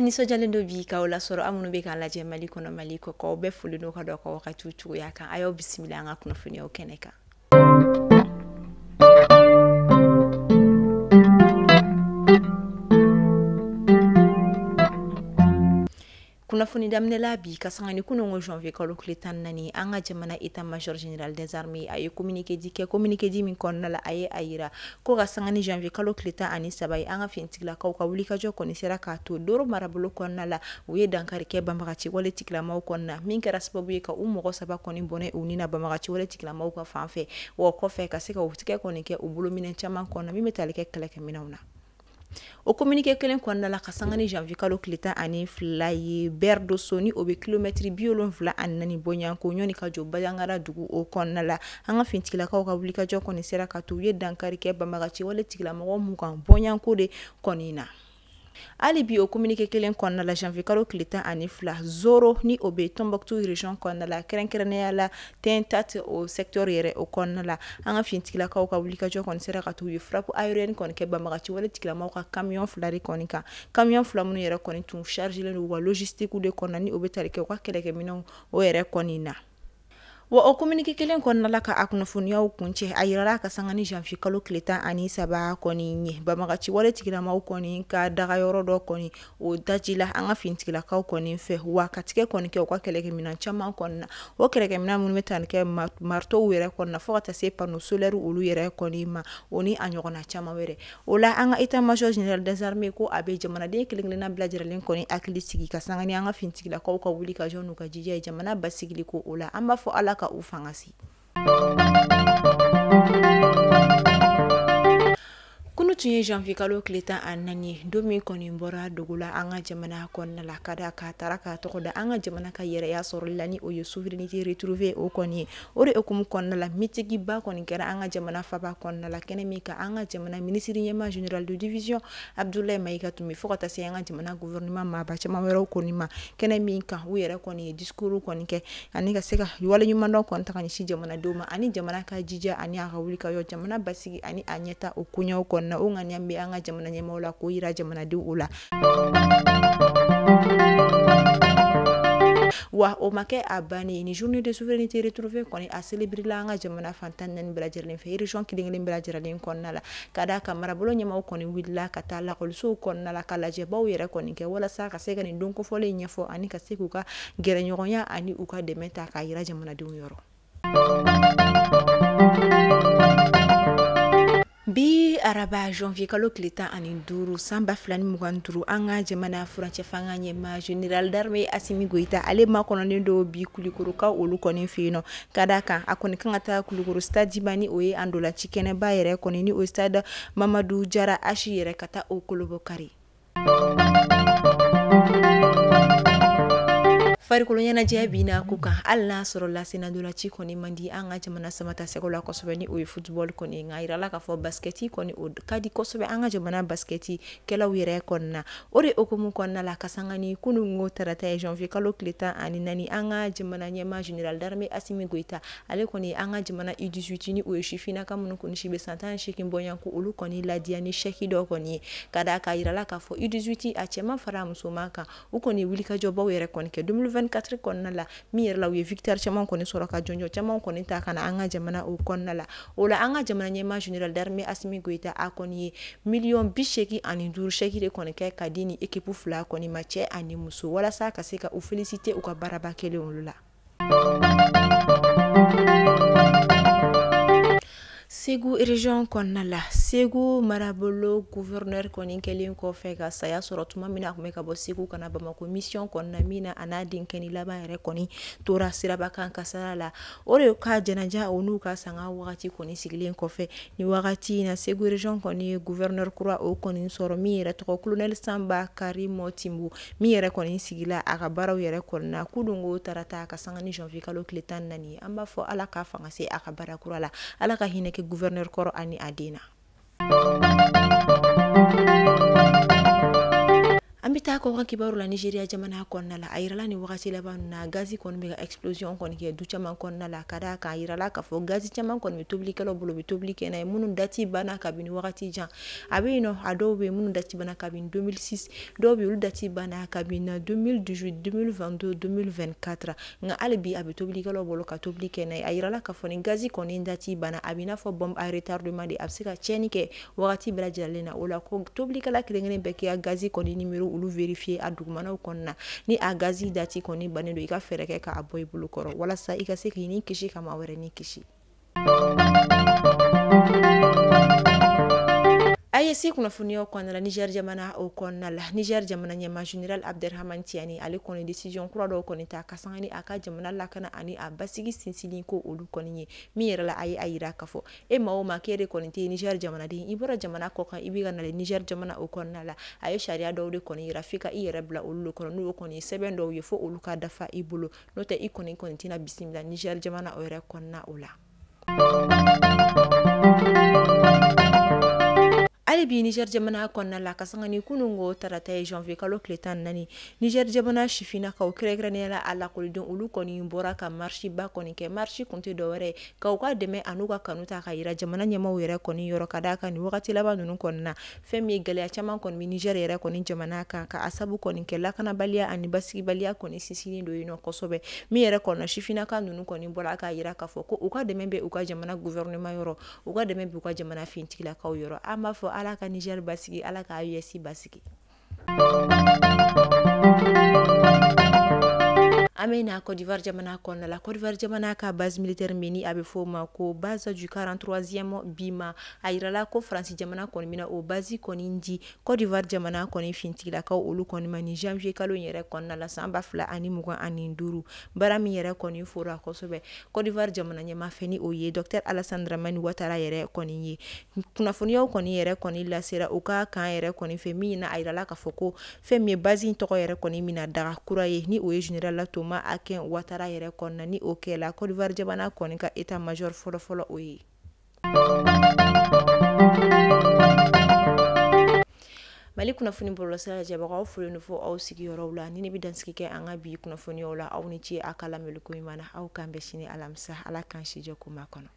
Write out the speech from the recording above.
nisɔjalen dɔ bi k'aw lasɔrɔ aw minnu bɛ k'an lajɛ Mali kɔnɔ Mali kɔ k'aw bɛɛ foli n'u ka dɔ ka wagatiw cogoya kan a y'aw bisimila an ka kunnafoniyaw kɛnɛ kan. Kunnafoni daminɛla bi ka sanga ni kunungo janvier kalo tile 14 an ka jamana état major général des armées a ye communiqué di min kɔnɔna la a ye a yira ko ka sanga ni janvier kalo tile 13 ye an ka finitigilakaw ka wulikajɔ kɔni sera k'a to Doro marabolo kɔnɔna la u ye dankari kɛ banbagaci wale tigilamaw kɔnɔna min kɛra sababu ye ka u mɔgɔ 3 kɔni bɔnɛ u ni na banbagaci wale tigilamaw ka fanfɛ wa kɔfɛ ka se ka tigɛ kɔni kɛ u bolo minɛ caman kɔnɔ min bɛ tali kɛ kɛlɛkɛminɛw na. O communiqué kelen kɔnɔna la ka sanga ni janvier kalo tile 12 ye Ber do Soni o bɛ kilomɛtiri 74 bɔɲanko ɲɔni ka jɔ Bajangara dugu o kɔnɔna la an ka finitigilakaw ka wulikajɔ kɔni sera ka to u ye dankari kɛ banbagaci wale tigilamɔgɔ mugan bɔɲanko de kɔni na. Ali bi o communiqué kelen kɔnɔna la janvier kalo tile 12 Zoro ni o bɛ Tombouctou région kɔnɔna la kɛrɛnkɛrɛnnenya la Tentat o secteur yɛrɛ o kɔnɔna la an ka finitigilakaw ka wulikajɔ kɔni sera ka to u ye frappe aérienne kɔni kɛ banbagaci wale tigilamaw ka camion 2 de kɔni kan camion 2 minnu yɛrɛ kɔni tun chargelen don wa logistique de kɔnɔ ni o bɛ tali kɛ u ka kɛlɛkɛminɛw o yɛrɛ kɔni na. Wa o communiqué kelen kɔnɔna la ka a kunnafoniyaw kuncɛ a yirala ka sanga ni janvier kalo tile 13 kɔni ɲɛ banbagaci wale tigilamaw kɔni ka dagayɔrɔ dɔ kɔni o daji la an ka finitigilakaw kɔni fɛ wa ka tigɛ kɔni kɛ u ka kɛlɛkɛminɛn caman kɔni na o kɛlɛkɛminɛn minnu bɛ tali kɛ marteau yɛrɛ kɔni na fo ka taa se panneau solaire olu yɛrɛ kɔni ma o ni a ɲɔgɔnna caman wɛrɛ o la an ka état major général des armées ko a bɛ jamanaden kelen-kelenna bɛɛ lajɛlen kɔni hakili sigi ka sanga ni an ka finitigilakaw ka wulikajɔ n'u ka jija ye jamana basigili ko o la an b'a fɔ Ala ka u fangasi. Kunu tun ye janvier kalo tile 14 don min kɔni bɔra dogo la an ka jamana kɔnɔna la ka da ka taara ka tɔgɔ da an ka jamana ka yɛrɛya sɔrɔli la ni o ye souveraineté retrouvée o kɔni ye o de hukumu kɔnɔna la mitigiba kɔni kɛra an ka jamana faba kɔnɔna la kɛnɛ min ka an ka jamana ministre ɲɛma général de division Abdoulaye Maïga tun bɛ fo ka taa se an ka jamana gouvernement maaba caman wɛrɛw kɔni ma kɛnɛ min kan u yɛrɛ kɔni ye discours kɔni kɛ ani ka se ka waleɲumandɔn kɔni ta ka ɲɛsin jamanadenw ma ani jamana ka jija ani a ka wulikajɔ jamana basigi ani a ɲɛta o koɲɛw kɔnɔ na o ŋaniya bɛ an ka jamana ɲɛmaaw la k'o yira jamanadenw o la. Wa o ma kɛ a bannen ni journée de souveraineté retrouvée kɔni a célébré la an ka jamana fantan naani bɛɛ lajɛlen fɛ région kelen-kelen bɛɛ lajɛlen kɔnɔna la ka da ka marabolo ɲɛmaaw kɔni wulila ka taa lakɔlisow kɔnɔna la ka lajɛbaw yɛrɛ kɔni kɛ walasa ka se ka nin don kofɔlen ɲɛfɔ ani ka se k'u ka gɛrɛɲɔgɔnya ani u ka dɛmɛ ta k'a yira jamanadenw yɔrɔ. Bi araba janvier kalo tile 15 san 2025 an ka jamana furancɛ fanga ɲɛma général d'armée Assimi Goïta ale ma kɔnɔnen dɔw bi Kulukorokaw olu kɔni fɛ yen nɔ ka da kan a kɔni kan ka taa Kulukoro stade ba ni o ye an dolaci kɛnɛba yɛrɛ kɔni ni o stade Mamadou Jara Achi yɛrɛ ka taa o Kolobo kari. Farikolo ɲɛnajɛ bi na ku kan hali n'a sɔrɔ la senadolaci kɔni man di an ka jamana samata sɛgɛw la kosɛbɛ ni o ye football kɔni nka yirala k'a fɔ basketi kɔni o ka di kosɛbɛ an ka jamana basketi kɛlaw yɛrɛ kɔni na o de hukumu kɔnɔna la ka sanga ni kunungo tarata ye janvier kalo tile 14 an ka jamana ɲɛma général d'armée Assimi Goïta ale kɔni an ka jamana U18 ni o ye sifinnaka minnu kɔni si bɛ san 18 bɔɲanko olu kɔni ladiya ni chèque dɔ kɔni ye ka da k'a yirala k'a fɔ U18 a cɛman fara musoman kan u kɔni wulikajɔbaw yɛrɛ kɔni kɛ 2024 kɔnɔna la min yɛrɛ la u ye victoire caman kɔni sɔrɔ ka jɔnjɔ caman kɔni ta kana an ka jamana o kɔnɔna la o la an ka jamana ɲɛma général d'armée Assimi Goïta a kɔni ye $85 chèque de kɔni kɛ ka di ni équipe 2 kɔni ma cɛ ani muso walasa ka se ka u féliciter u ka baaraba kelen olu la. Segu région kɔnɔna la Segu marabolo gouverneur kɔni kɛlen kɔfɛ ka saya sɔrɔ tuma min na a kun bɛ ka bɔ Segu kana Bamako mission kɔnɔna min na a n'a denkɛni laban yɛrɛ kɔni tora siraba kan kasara la o de ka jɛnaja o n'u ka sanga wagati kɔni sigilen kɔfɛ ni wagati na Segu région kɔni ye gouverneur kura o kɔni sɔrɔ min yɛrɛ tɔgɔ colonel Samba Karimo Timbo min yɛrɛ kɔni sigila a ka baaraw yɛrɛ kɔnɔna na kudungo tarata ka sanga ni janvier kalo tile 14 an b'a fɔ Ala ka fanga se a ka baara kura la Ala ka hinɛ kɛ gouverneur kɔrɔ ani a den na. An bɛ ta ko kan kibaru la Nigeria jamana konna la ayirala ni wakati laban na gazi kon be explosion kon ke du chaman konna la kada ka ayirala ka fo gazi chaman kon be tobli kala bolo be tobli kena munun dati bana kabini wakati jan abino adobe munun dati bana kabini 2006 dobe ulu dati bana kabini 2018 2022 2024 nga albi abi tobli kala bolo ka tobli kena ayirala ka fo ni gazi kon dati bana abina fo bombe a retardement de absika cheni ke wakati bela jalena ola ko tobli kala krengene be ke gazi kon numéro ulu vérifier a dugumanaw konna ni a gazi dati koni banedo ika fereke ka aboy bulu koro wala sa ika se kini kishi kama were ni kishi ayesi kuna funio konna la Niger jamana o konna la Niger jamana nyama general Abderrahmane Tiani ale koni decision kura do koni ta kasangani aka jamana la kana ani a basigi sinsili ko olu koni mi yera la ayi ayira kafo e mawo makere koni te Niger jamana de ibora jamana ko kan ibiga na le Niger jamana o konna la ayi sharia do de koni rafika i yera bla olu koni no koni seben do yefo olu ka dafa ibulu no te ikoni koni tina bismillah Niger jamana o yera konna ola alibi Niger jamana konna la kasangani kunungo tarata janvier kalo kletan nani Niger jamana shifina ka okregrene la ala kolidon ulu koni mbora ka marchi ba koni ke marchi kunte dowere ka uka deme anuga kanuta ka ira jamana nyama were koni yoro kadaka ni wakati laba nunu konna femi gele chama koni Niger yere koni jamana ka asabu koni ke la kana balia ani basiki balia koni sisini do yino kosobe mi yere konna shifina ka nunu koni mbora ka ira ka foko uka deme be uka jamana gouvernement yoro uka deme be uka jamana fintikila ka yoro ama fo ala ka Niger basigi ala ka USC basigi amena Côte d'Ivoire jamana konna la Côte d'Ivoire jamana ka base militaire meni abe foma ko base du 43e bima ayirala ko France jamana koni mina o base koni ndi Côte d'Ivoire jamana koni fintila ka olu koni mani janvier kalo yere konna la samba fla ani muga ani nduru barami yere koni fora kosobe Côte d'Ivoire jamana nyama feni oye Dr Alassane Dramane Ouattara yere koni ye kuna fonio koni yere koni la sera uka kan yere koni femi na ayirala ka foko femi base to yere koni mina daga kuraye ni oye general la ma aken Ouattara yere konna ni oke la Côte d'Ivoire jamana koni ka état major folo oye mali kunafoni bolo sala jabagaw fulu no fo aw sigi yoro la ni bi dansiki ke anga bi kunafoni wala aw ni ci akala meluko imana aw kambe shini alamsa ala kan shi joko makono